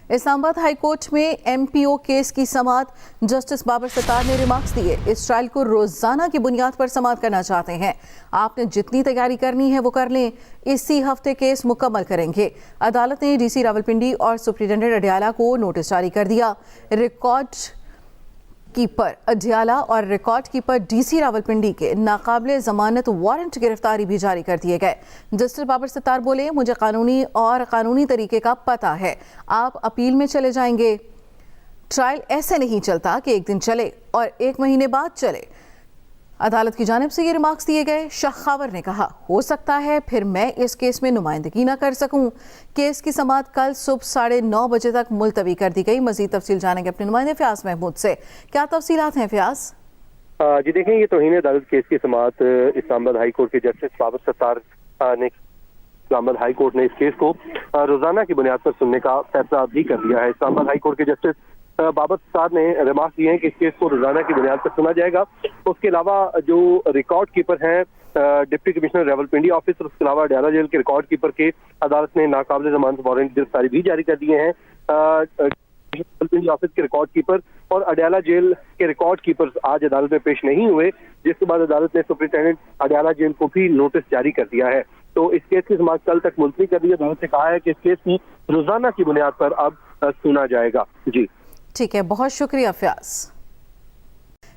Islamabad high court में MPO case की समाअत justice Babar Sattar ने रिमार्क्स दिए। इस ट्रायल को रोजाना की बुनियाद पर समाअत करना चाहते हैं। आपने जितनी तैयारी करनी है वो कर लें। इसी हफ्ते केस मुकम्मल करेंगे। अदालत ने DC रावलपिंडी और सुप्रिंटेंडेंट अडियाला को नोटिस जारी कर दिया। रिकॉर्ड कीपर अडियाला और रिकॉर्ड कीपर DC रावलपिंडी के नाकाबिले जमानत वारंट गिरफ्तारी भी जारी कर दिए गए। जस्टिस बाबर सत्तार बोले, मुझे कानूनी तरीके का पता है। आप अपील में चले जाएंगे। ट्रायल ऐसे नहीं चलता कि एक दिन चले और एक महीने बाद चले। अदालत की जानिब से ये रिमार्क्स दिए गए। शाह खावर ने कहा, हो सकता है फिर मैं इस केस में नुमाइंदगी न कर सकूं। केस की समाअत कल सुबह 9:30 बजे तक मुलतवी कर दी गई। मजीद तफसील जानेंगे अपने नुमाइंदे फयाज महमूद से। क्या तफसीलात हैं फयाज? जी देखें, ये तौहीन अदालत केस की समाअत इस्लामाबाद हाई कोर्ट के जस्टिस बाबर सत्तार ने इस्लामाबाद हाई कोर्ट ने इस केस को रोजाना की बुनियाद पर सुनने का फैसला भी कर दिया है। इस्लामाबाद हाई कोर्ट के जस्टिस बाबर सत्तार ने रिमार्क दिए हैं कि इस केस को रोजाना की बुनियाद पर सुना जाएगा। उसके अलावा जो रिकॉर्ड कीपर हैं डिप्टी कमिश्नर रावलपिंडी ऑफिस और उसके अलावा अडियाला जेल के रिकॉर्ड कीपर के अदालत ने नाकाबिले जमानत वारंट गिरफ्तारी भी जारी कर दिए हैं। रावलपिंडी ऑफिस के रिकॉर्ड कीपर और अडियाला जेल के रिकॉर्ड कीपर आज अदालत में पेश नहीं हुए, जिसके बाद अदालत ने सुप्रिंटेंडेंट अडियाला जेल को भी नोटिस जारी कर दिया है। तो इस केस की समाअत कल तक मुलतवी कर दी है। अदालत ने कहा है कि इस केस की रोजाना की बुनियाद पर अब सुना जाएगा। जी ठीक है, बहुत शुक्रिया फयाज।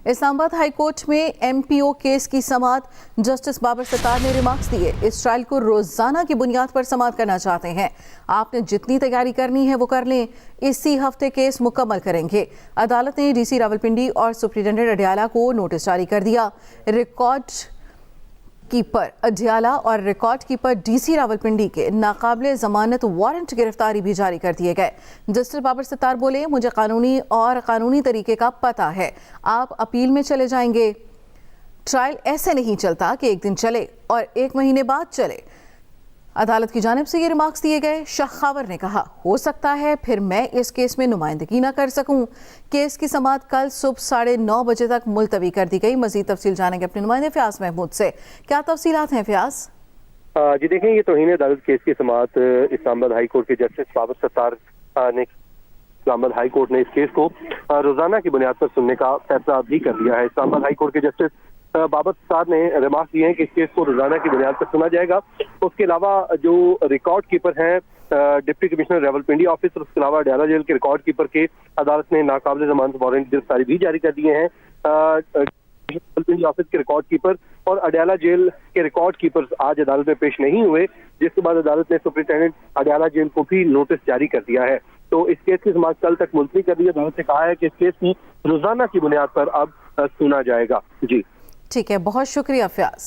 इस्लामाबाद हाई कोर्ट में MPO केस की समाअत जस्टिस बाबर सत्तार ने रिमार्क्स दिए। इस ट्रायल को रोजाना की बुनियाद पर समाअत करना चाहते हैं। आपने जितनी तैयारी करनी है वो कर लें। इसी हफ्ते केस मुकम्मल करेंगे। अदालत ने DC रावलपिंडी और सुप्रिंटेंडेंट अडियाला को नोटिस जारी कर दिया। रिकॉर्ड कीपर अडियाला और रिकॉर्ड कीपर DC रावलपिंडी के नाकाबिले जमानत वारंट गिरफ्तारी भी जारी कर दिए गए। जस्टिस बाबर सत्तार बोले, मुझे कानूनी तरीके का पता है। आप अपील में चले जाएंगे। ट्रायल ऐसे नहीं चलता कि एक दिन चले और एक महीने बाद चले। अदालत की जानिब से ये रिमार्क्स दिए गए। शाह खावर ने कहा, हो सकता है फिर मैं इस केस में नुमाइंदगी न कर सकूं। केस की समाअत कल सुबह 9:30 बजे तक मुलतवी कर दी गई। मजीद तफसील जानेंगे अपने नुमाइंदे फयाज महमूद से। क्या तफसीलात हैं फयाज? जी देखें, ये तौहीन अदालत केस की समाअत इस्लामाबाद हाई कोर्ट के जस्टिस बाबर सत्तार ने इस्लामाबाद हाई कोर्ट ने इस केस को रोजाना की बुनियाद पर सुनने का फैसला भी कर दिया है। इस्लामाबाद हाई कोर्ट के जस्टिस बाबर सत्तार ने रिमार्क दिए हैं कि इस केस को रोजाना की बुनियाद पर सुना जाएगा। उसके अलावा जो रिकॉर्ड कीपर हैं डिप्टी कमिश्नर रावलपिंडी ऑफिस और उसके अलावा अडियाला जेल के रिकॉर्ड कीपर के अदालत ने नाकाबिले जमानत वारंट गिरफ्तारी भी जारी कर दिए हैं। रावलपिंडी ऑफिस के रिकॉर्ड कीपर और अडियाला जेल के रिकॉर्ड कीपर आज अदालत में पेश नहीं हुए, जिसके बाद अदालत ने सुप्रिंटेंडेंट अडियाला जेल को भी नोटिस जारी कर दिया है। तो इस केस की समाअत कल तक मुलतवी कर दी है। अदालत ने कहा है कि इस केस की रोजाना की बुनियाद पर अब सुना जाएगा। जी ठीक है, बहुत शुक्रिया फयाज।